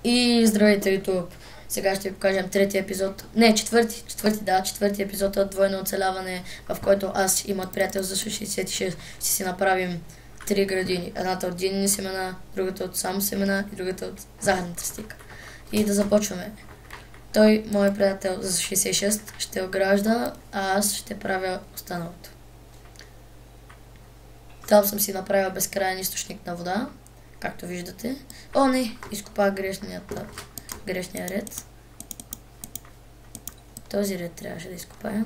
И здравейте, YouTube! Сега ще ви покажем третия епизод. Не, четвърти епизод от Двойно оцеляване, в който аз и моят приятел за 66 ще си направим 3 градини. Едната от динени семена, другата от само семена и другата от захарната стика. И да започваме. Той, моят приятел за 66, ще огражда, а аз ще правя останалото. Там съм си направил безкрайен източник на вода, както виждате. О, не! Изкопах грешния ред. Този ред трябваше да изкопая.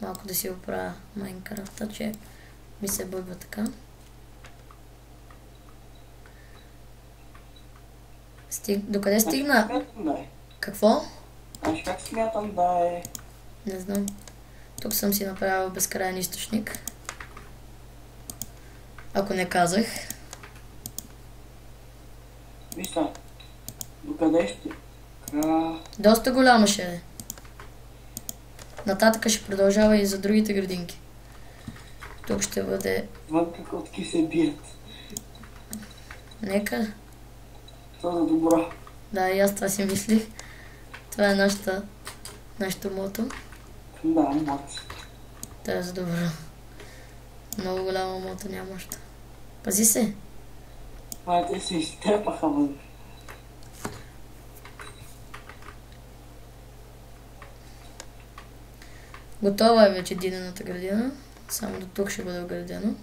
Малко да си оправя Майнкрафта, че ми се бъгва така. Докъде стигна? Какво? Аж как смятам да е? Не знам. Тук съм си направил безкрайен източник. Ако не казах. Мисля, докъде ще? Доста голяма ще е. Нататък ще продължава и за другите градинки. Тук ще бъде... Вън котки се бият. Нека. Това за добро. Да, и аз това си мислих. Това е нашето мото. Да, мот. Това е за добро. Много голямо мото нямаш. Пази се. Те се изтрепаха вън. Готова е вече динената градина. Само до тук ще бъде оградено.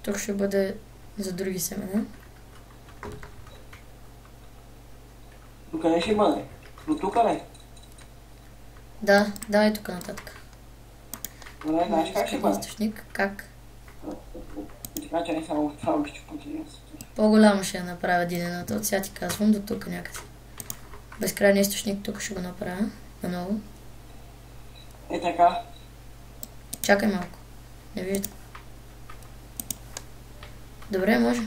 Тук ще бъде за други семена. Докъде ще бъде? До тук ли? Да, давай тук нататък. Добре, знаеш как ще бъде? Източник. Как? Така че не само това обича пътина. По-голямо ще я направя динената. От сега ти казвам до тук някъде. Безкрайния източник тук ще го направя. Наново. Е така. Чакай малко. Не виждам. Добре, може.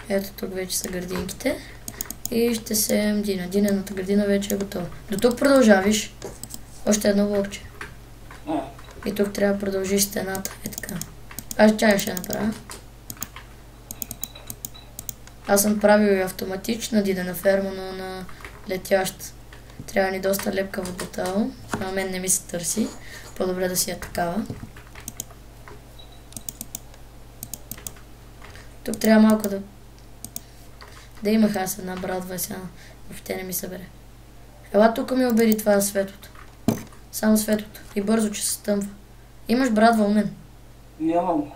Ето тук вече са градинките. И ще сеем дина. Динената градина вече е готова. До тук продължавиш. Още едно блокче. И тук трябва да продължиш стената. Е така. Аз чая ще направя. Аз съм правил и автоматична динена ферма, но на летящ. Трябва ни доста лепкава бутал. На мен не ми се търси. По-добре да си е такава. Тук трябва малко да имах аз една брадва, сега въобще не ми събере. Ела тук ми обери това светлото. Само светлото. И бързо, че се стъмва. Имаш брадва у мен? Нямам.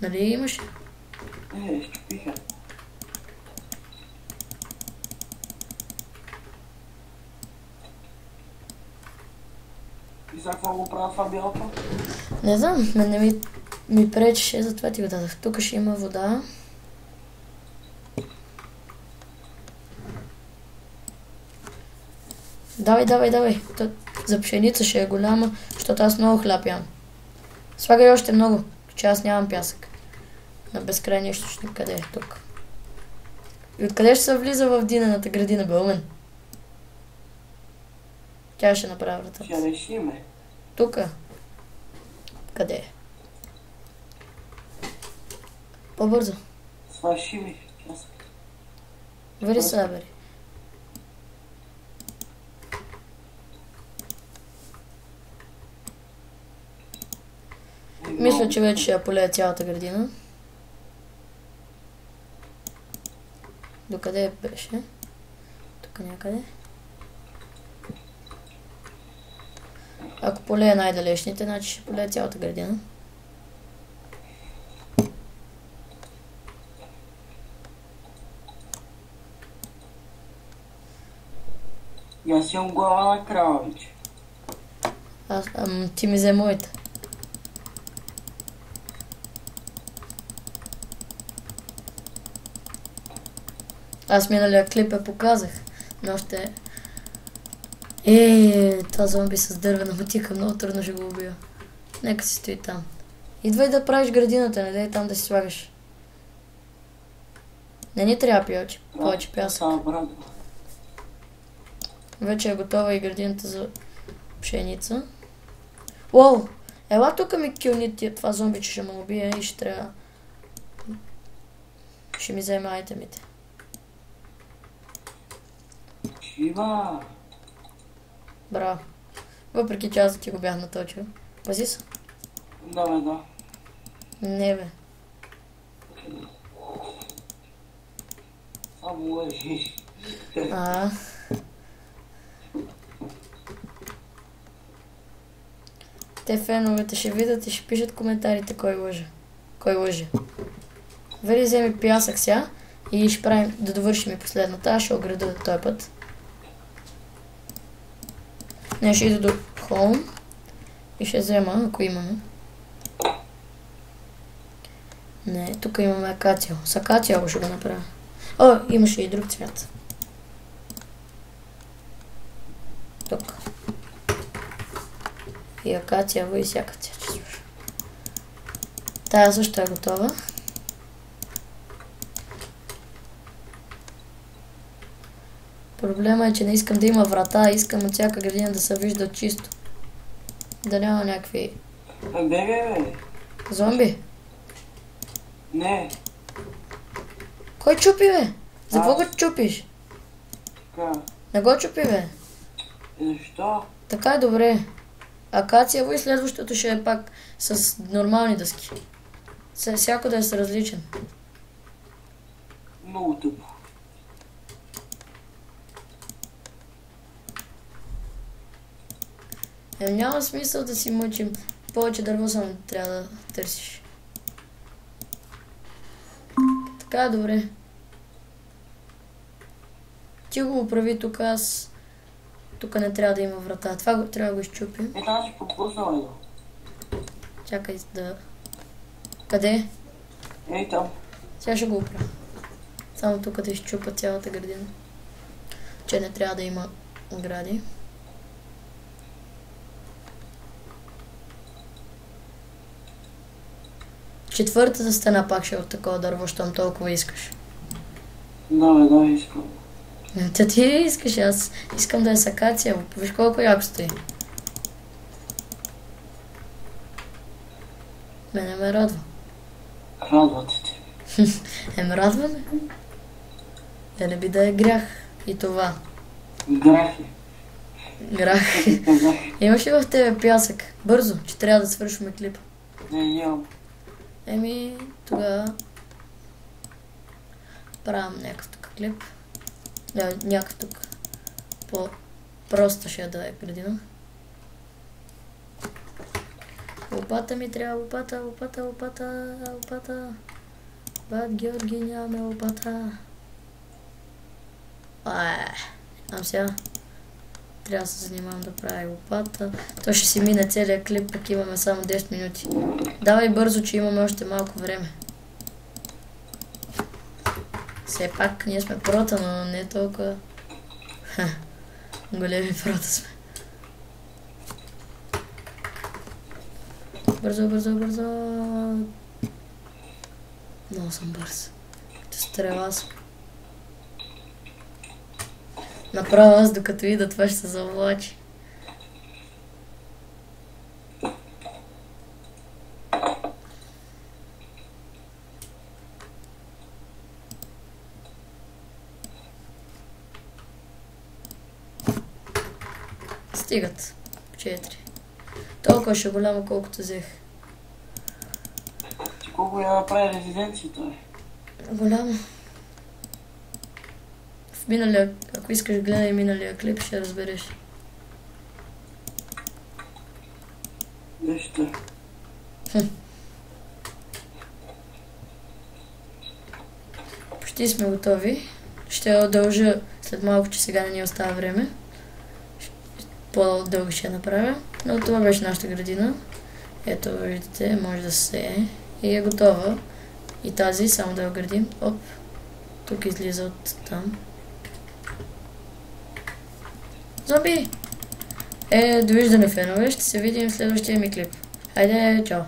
Нали имаш? Щупиха. И сега какво го правя това бялото? Не знам, мен не ми пречеше, затова ти го дадах. Тук ще има вода. Давай. За пшеница ще е голяма, защото аз много хляб ям. Слагай още много, че аз нямам пясък. На безкрайния източник, къде е? Тук. И откъде ще се влиза в динената градина, бе, умен? Тя ще направи вратата. Ще решиме. Тука. Къде е? По-бързо. Свърши ми пясък. Вари се, бери. Мисля, че вече ще я полея цялата градина. Докъде беше? Тук някъде. Ако полея най-далечните, значи ще полея цялата градина. Аз имам глава на крава, вече. Ти ми взе моята. Аз миналия клип я показах, но още... този зомби с дървена мотика, много трудно ще го убия. Нека си стои там. Идвай да правиш градината, не дай там да си слагаш Не ни трябва повече пясък. Става брада. Вече е готова и градината за пшеница. Уоу! Ела тук ми килни това зомби, че ще ме убие и ще трябва... Ще ми вземе айтемите. Шива! Браво. Въпреки че аз да ти го бях наточил. Пази се. Да, бе, да. Не, бе. Само лъжи. Те феновете ще видят и ще пишат коментарите кой лъже. Кой лъже. Вели вземи пясък сега и ще правим да довършим и последната. Аз ще ограда този път. Не, ще ида до Home и ще взема, ако имаме. Не, тук имаме акацио. С акацио ще го направя. О, имаше и друг цвят. Тук. И акацио и всяка цвят ще слуша. Тая също е готова. Проблема е, че не искам да има врата, искам от всяка градина да се вижда чисто. Да няма някакви... Бе. Зомби? Не. Кой чупи, бе? За какво го чупиш? Така. Не го чупи, бе. Защо? Така е добре. Акациево и следващото ще е пак с нормални дъски. Всяко да е с различен. Много тъпо. Няма смисъл да си мъчим. Повече дърво само трябва да търсиш. Така е добре. Ти го оправи тук, аз... Тук не трябва да има врата. Това го трябва да го изчупим. Аз ще пропуснал го. Чакай да... Къде? Ей там. Сега ще го оправя. Само тук да изчупа цялата градина. Че не трябва да има огради. Четвъртата стена пак ще е от такова дърво, щом толкова искаш. Да, искам. Та ти искаш, аз искам да е с акация. Виж колко яко стои. Мене ме радва. Радвате те. Ме радва ме. Да не би да е грях. И това. Грах е. Грах. Имаш ли в тебе пясък? Бързо, че трябва да свършваме клипа. Не, нямам. Тогава правим някакъв тук клип. Да, някакъв тук. По-проста ще да е градина. Лопата ми трябва, лопата. Бат Георги нямаме лопата. Ам сега. Трябва да се занимавам да правя лопата. То ще си мине целият клип, пък имаме само 10 минути. Давай бързо, че имаме още малко време. Все пак ние сме прота, но не толкова... Големи прота сме. Бързо. Много съм бърз. Като стрела съм. Направо аз докато ида това ще се завлачи. Стигат. 4. Толкова ще голямо колкото взех. Ти колко я направи резиденцията е? Голямо. В миналия, ако искаш гледай миналия клип, ще разбереш. Нещо. Почти сме готови. Ще удължа след малко, че сега не ни остава време. По-дълго ще я направя. Но това беше нашата градина. Ето, виждате, може да се и е готова. И тази, само да я градим. Оп. Тук излиза от там. Зомби! Довиждане, фенове. Ще се видим в следващия ми клип. Хайде, чао!